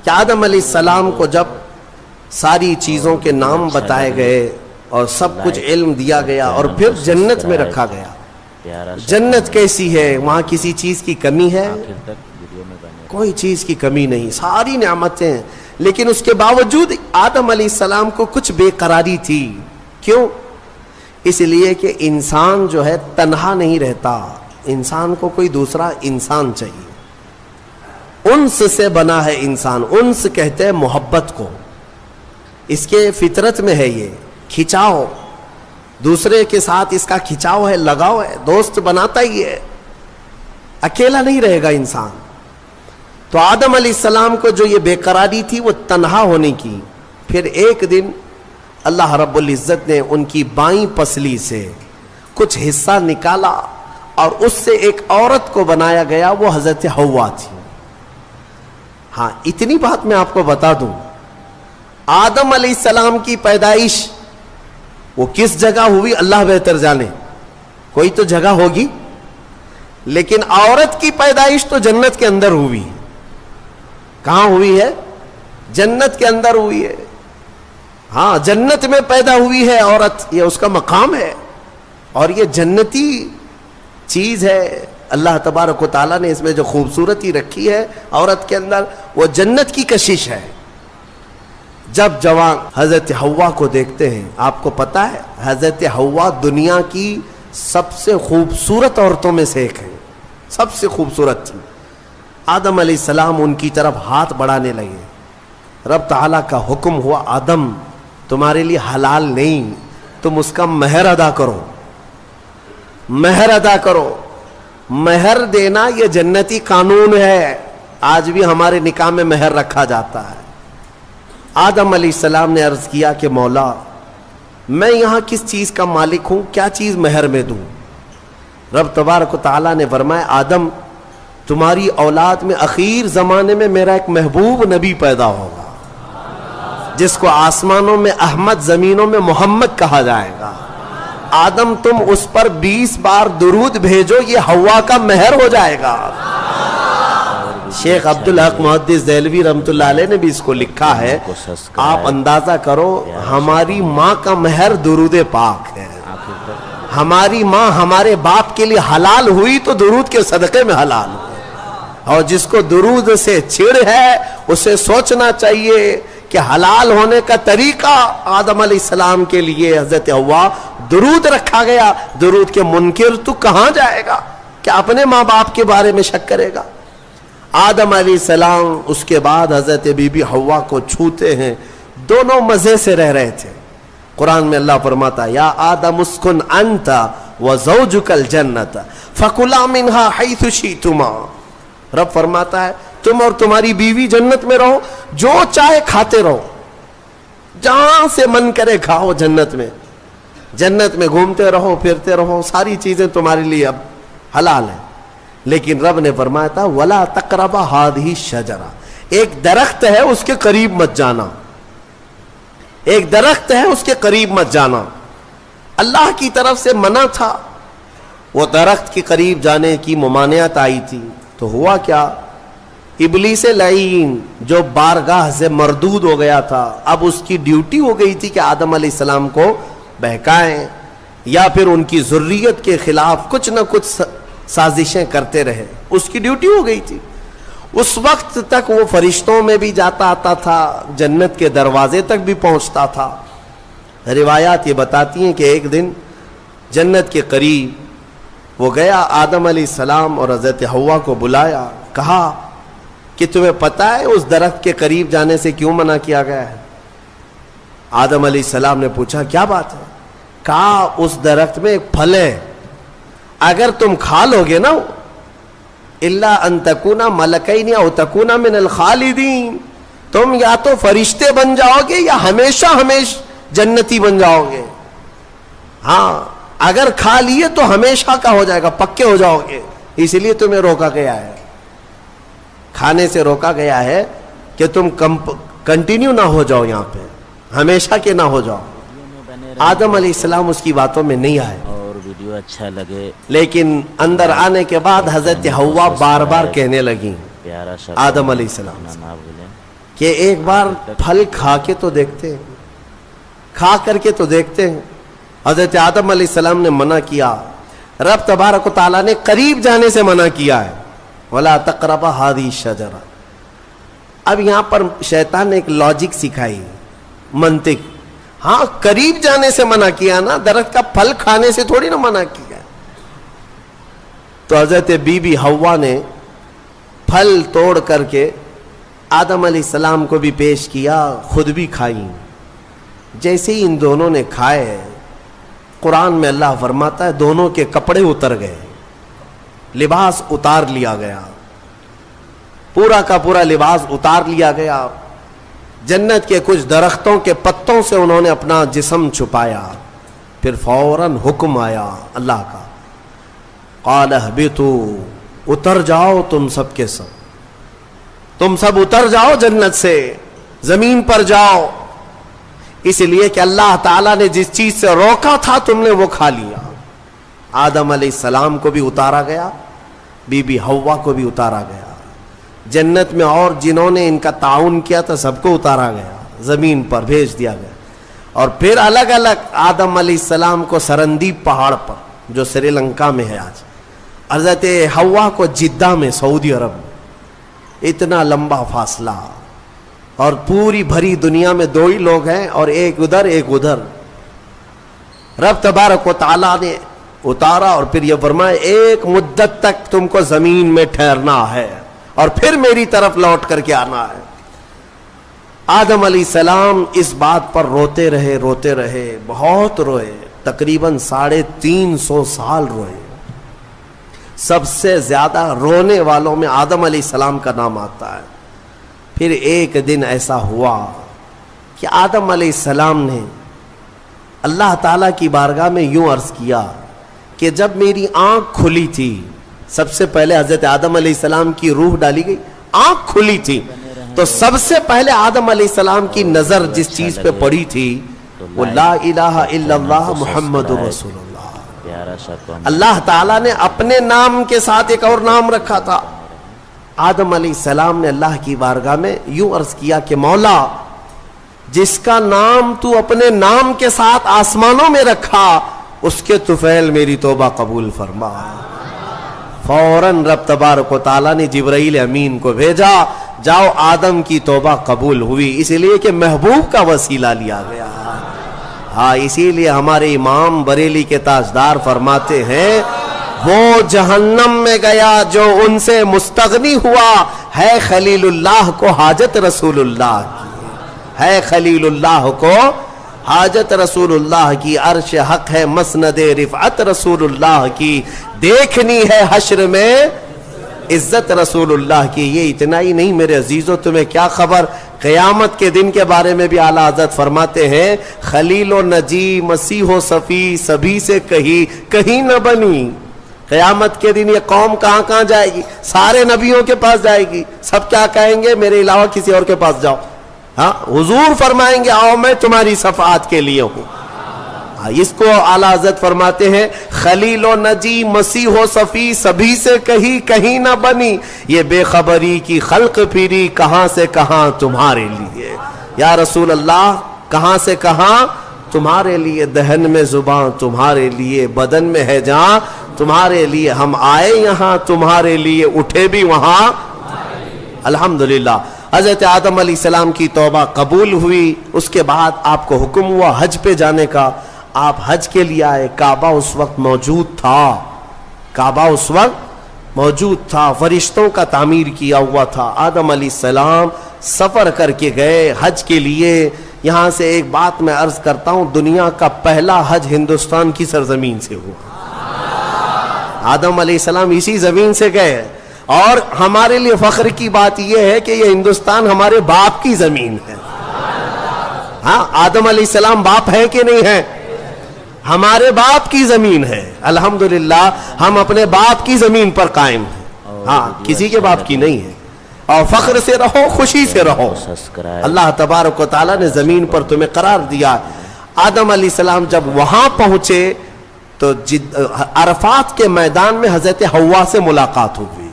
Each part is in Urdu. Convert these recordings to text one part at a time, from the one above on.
کہ آدم علیہ السلام کو جب ساری چیزوں کے نام بتائے گئے اور سب کچھ علم دیا گیا اور پھر جنت میں رکھا گیا، جنت کیسی ہے؟ وہاں کسی چیز کی کمی ہے؟ کوئی چیز کی کمی نہیں، ساری نعمتیں ہیں، لیکن اس کے باوجود آدم علیہ السلام کو کچھ بے قراری تھی۔ کیوں؟ اس لیے کہ انسان جو ہے تنہا نہیں رہتا، انسان کو کوئی دوسرا انسان چاہیے۔ انس سے بنا ہے انسان، انس کہتے ہیں محبت کو، اس کے فطرت میں ہے، یہ کھچاؤ، دوسرے کے ساتھ اس کا کھچاؤ ہے، لگاؤ ہے، دوست بناتا ہی ہے، اکیلا نہیں رہے گا انسان۔ تو آدم علیہ السلام کو جو یہ بے قراری تھی وہ تنہا ہونے کی، پھر ایک دن اللہ رب العزت نے ان کی بائیں پسلی سے کچھ حصہ نکالا اور اس سے ایک عورت کو بنایا گیا، وہ حضرت حوا تھی۔ ہاں اتنی بات میں آپ کو بتا دوں، آدم علیہ السلام کی پیدائش وہ کس جگہ ہوئی اللہ بہتر جانے، کوئی تو جگہ ہوگی، لیکن عورت کی پیدائش تو جنت کے اندر ہوئی۔ کہاں ہوئی ہے؟ جنت کے اندر ہوئی ہے۔ ہاں جنت میں پیدا ہوئی ہے عورت، یہ اس کا مقام ہے، اور یہ جنتی چیز ہے۔ اللہ تبارک و تعالیٰ نے اس میں جو خوبصورتی رکھی ہے عورت کے اندر، وہ جنت کی کشش ہے۔ جب جوان حضرت حوا کو دیکھتے ہیں، آپ کو پتا ہے حضرت حوا دنیا کی سب سے خوبصورت عورتوں میں سے ایک ہے، سب سے خوبصورت تھی۔ آدم علیہ السلام ان کی طرف ہاتھ بڑھانے لگے، رب تعالیٰ کا حکم ہوا، آدم تمہارے لیے حلال نہیں، تم اس کا مہر ادا کرو، مہر ادا کرو۔ مہر دینا یہ جنتی قانون ہے، آج بھی ہمارے نکاح میں مہر رکھا جاتا ہے۔ آدم علیہ السلام نے عرض کیا کہ مولا میں یہاں کس چیز کا مالک ہوں، کیا چیز مہر میں دوں؟ رب تبارک و تعالیٰ نے فرمایا آدم تمہاری اولاد میں اخیر زمانے میں میرا ایک محبوب نبی پیدا ہوگا، جس کو آسمانوں میں احمد، زمینوں میں محمد کہا جائے گا۔ آدم تم اس پر 20 بار درود بھیجو، یہ حوا کا مہر ہو جائے گا۔ شیخ عبدالحق محدث دہلوی رحمۃ اللہ علیہ نے بھی اس کو لکھا ہے، آپ اندازہ کرو ہماری ماں کا مہر درود پاک ہے۔ ہماری ماں ہمارے باپ کے لیے حلال ہوئی تو درود کے صدقے میں حلال ہوئی، اور جس کو درود سے چھڑ ہے اسے سوچنا چاہیے کہ حلال ہونے کا طریقہ آدم علیہ السلام کے لیے حضرت حوا درود رکھا گیا۔ درود کے منکر تو کہاں جائے گا کہ اپنے ماں باپ کے بارے میں شک کرے گا؟ آدم علیہ السلام اس کے بعد حضرت بی بی حوا کو چھوتے ہیں، دونوں مزے سے رہ رہے تھے۔ قرآن میں اللہ فرماتا یا آدم اسکن انت وزوجک الجنت فکلا منہا حیث شئتما۔ رب فرماتا ہے تم اور تمہاری بیوی جنت میں رہو، جو چاہے کھاتے رہو، جہاں سے من کرے کھاؤ، جنت میں جنت میں گھومتے رہو، پھرتے رہو، ساری چیزیں تمہارے لیے اب حلال ہیں۔ لیکن رب نے فرمایا تھا وَلَا تَقْرَبَ هَذِهِ الشَّجَرَةَ، ایک درخت ہے اس کے قریب مت جانا، ایک درخت ہے اس کے قریب مت جانا۔ اللہ کی طرف سے منع تھا، وہ درخت کے قریب جانے کی ممانعت آئی تھی، تو ہوا کیا؟ ابلیس لعین جو بارگاہ سے مردود ہو گیا تھا، اب اس کی ڈیوٹی ہو گئی تھی کہ آدم علیہ السلام کو بہکائیں یا پھر ان کی ذریت کے خلاف کچھ نہ کچھ سازشیں کرتے رہے، اس کی ڈیوٹی ہو گئی تھی۔ اس وقت تک وہ فرشتوں میں بھی جاتا آتا تھا، جنت کے دروازے تک بھی پہنچتا تھا۔ روایات یہ بتاتی ہیں کہ ایک دن جنت کے قریب وہ گیا، آدم علیہ السلام اور حضرت حوا کو بلایا، کہا کہ تمہیں پتہ ہے اس درخت کے قریب جانے سے کیوں منع کیا گیا ہے؟ آدم علیہ السلام نے پوچھا کیا بات ہے؟ کہا اس درخت میں ایک پھل ہے، اگر تم کھا لو گے نا الا ان تکونا ملکین او تکونا من الخالدین، تم یا تو فرشتے بن جاؤ گے یا ہمیشہ جنتی بن جاؤ گے۔ ہاں اگر کھا لیے تو ہمیشہ کا ہو جائے گا، پکے ہو جاؤ گے، اس لیے تمہیں روکا گیا ہے، کھانے سے روکا گیا ہے کہ تم کنٹینیو نہ ہو جاؤ، یہاں پہ ہمیشہ کے نہ ہو جاؤ۔ آدم علیہ السلام اس کی باتوں میں نہیں آئے، ویڈیو اچھا لگے لیکن اندر آنے کے بعد حضرت حوا بار بار کہنے لگی آدم علیہ السلام نہ بھولیں۔ کہ ایک بار پھل کھا کے تو دیکھتے ہیں, کھا کر کے تو دیکھتے ہیں. حضرت آدم علیہ السلام نے منع کیا, رب تبارک و تعالیٰ نے قریب جانے سے منع کیا ہے, وَلَا تَقْرَبَ هَذِهِ الشَّجَرَةَ. اب یہاں پر شیطان نے ایک لاجک سکھائی, منطق. ہاں قریب جانے سے منع کیا نا, درخت کا پھل کھانے سے تھوڑی نا منع کیا. تو حضرت بی بی حوا نے پھل توڑ کر کے آدم علیہ السلام کو بھی پیش کیا, خود بھی کھائیں. جیسے ہی ان دونوں نے کھائے, قرآن میں اللہ فرماتا ہے دونوں کے کپڑے اتر گئے, لباس اتار لیا گیا, پورا کا پورا لباس اتار لیا گیا. جنت کے کچھ درختوں کے پتوں سے انہوں نے اپنا جسم چھپایا. پھر فوراً حکم آیا اللہ کا, قال اہبطوا, اتر جاؤ تم سب کے سب, تم سب اتر جاؤ جنت سے, زمین پر جاؤ. اس لیے کہ اللہ تعالیٰ نے جس چیز سے روکا تھا تم نے وہ کھا لیا. آدم علیہ السلام کو بھی اتارا گیا, بی بی حوا کو بھی اتارا گیا. جنت میں اور جنہوں نے ان کا تعاون کیا تھا سب کو اتارا گیا, زمین پر بھیج دیا گیا. اور پھر الگ الگ آدم علیہ السلام کو سرندیپ پہاڑ پر, جو سری لنکا میں ہے آج, حضرت حوا کو جدہ میں سعودی عرب میں. اتنا لمبا فاصلہ, اور پوری بھری دنیا میں دو ہی لوگ ہیں, اور ایک ادھر ایک ادھر. رب تبارک و تعالیٰ نے اتارا اور پھر یہ فرمایا ایک مدت تک تم کو زمین میں ٹھہرنا ہے اور پھر میری طرف لوٹ کر کے آنا ہے. آدم علیہ السلام اس بات پر روتے رہے, بہت روئے, تقریباً 350 سال روئے. سب سے زیادہ رونے والوں میں آدم علیہ السلام کا نام آتا ہے. پھر ایک دن ایسا ہوا کہ آدم علیہ السلام نے اللہ تعالیٰ کی بارگاہ میں یوں عرض کیا کہ جب میری آنکھ کھلی تھی, سب سے پہلے حضرت آدم علیہ السلام کی روح ڈالی گئی, آنکھ کھلی تھی, تو سب سے پہلے آدم علیہ السلام کی نظر جس چیز پہ پڑی تھی وہ لا الہ الا اللہ محمد رسول اللہ. اللہ تعالیٰ نے اپنے نام کے ساتھ ایک اور نام رکھا تھا. آدم علیہ السلام نے اللہ کی بارگاہ میں یوں عرض کیا کہ مولا, جس کا نام تو اپنے نام کے ساتھ آسمانوں میں رکھا اس کے طفیل میری توبہ قبول فرما. فوراً رب تبارک و تعالیٰ نے جبرائیل امین کو بھیجا, جاؤ آدم کی توبہ قبول ہوئی, اس لیے کہ محبوب کا وسیلہ لیا گیا. ہاں اسی لیے ہمارے امام بریلی کے تاجدار فرماتے ہیں وہ جہنم میں گیا جو ان سے مستغنی ہوا, ہے خلیل اللہ کو حاجت رسول اللہ کی, ہے خلیل اللہ کو حاجت رسول اللہ کی, عرش حق ہے مسند رفعت رسول اللہ کی, دیکھنی ہے حشر میں عزت رسول اللہ کی. یہ اتنا ہی نہیں میرے عزیزو, تمہیں کیا خبر, قیامت کے دن کے بارے میں بھی اعلیٰ حضرت فرماتے ہیں خلیل و نجی مسیح و صفی سبھی سے کہیں نہ بنی. قیامت کے دن یہ قوم کہاں جائے گی, سارے نبیوں کے پاس جائے گی. سب کیا کہیں گے, میرے علاوہ کسی اور کے پاس جاؤ. ہاں حضور فرمائیں گے آؤ میں تمہاری شفاعت کے لیے ہوں. اس کو اعلیٰ حضرت فرماتے ہیں خلیل و نجی مسیح و صفی سبھی سے کہیں نہ بنی, یہ بے خبری کی خلق پھری کہاں سے کہاں تمہارے لیے. یا رسول اللہ کہاں سے کہاں تمہارے لیے, دہن میں زباں تمہارے لیے, بدن میں ہے جہاں تمہارے لیے, ہم آئے یہاں تمہارے لیے, اٹھے بھی وہاں. الحمدللہ حضرت آدم علیہ السلام کی توبہ قبول ہوئی. اس کے بعد آپ کو حکم ہوا حج پہ جانے کا, آپ حج کے لیے آئے. کعبہ اس وقت موجود تھا, فرشتوں کا تعمیر کیا ہوا تھا. آدم علیہ السلام سفر کر کے گئے حج کے لیے. یہاں سے ایک بات میں عرض کرتا ہوں, دنیا کا پہلا حج ہندوستان کی سرزمین سے ہوا. آدم علیہ السلام اسی زمین سے گئے, اور ہمارے لیے فخر کی بات یہ ہے کہ یہ ہندوستان ہمارے باپ کی زمین ہے. ہاں آدم علیہ السلام باپ ہے کہ نہیں ہے, ہمارے باپ کی زمین ہے. الحمدللہ ہم اپنے باپ کی زمین پر قائم ہیں, ہاں کسی کے باپ کی نہیں ہے. اور فخر سے رہو, خوشی سے رہو. اللہ تبارک و تعالیٰ نے زمین پر تمہیں قرار دیا. آدم علیہ السلام جب وہاں پہنچے تو عرفات کے میدان میں حضرت حوا سے ملاقات ہوئی.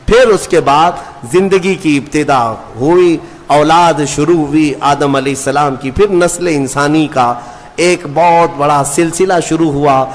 پھر اس کے بعد زندگی کی ابتدا ہوئی. اولاد شروع ہوئی آدم علیہ السلام کی، پھر نسل انسانی کا ایک بہت بڑا سلسلہ شروع ہوا.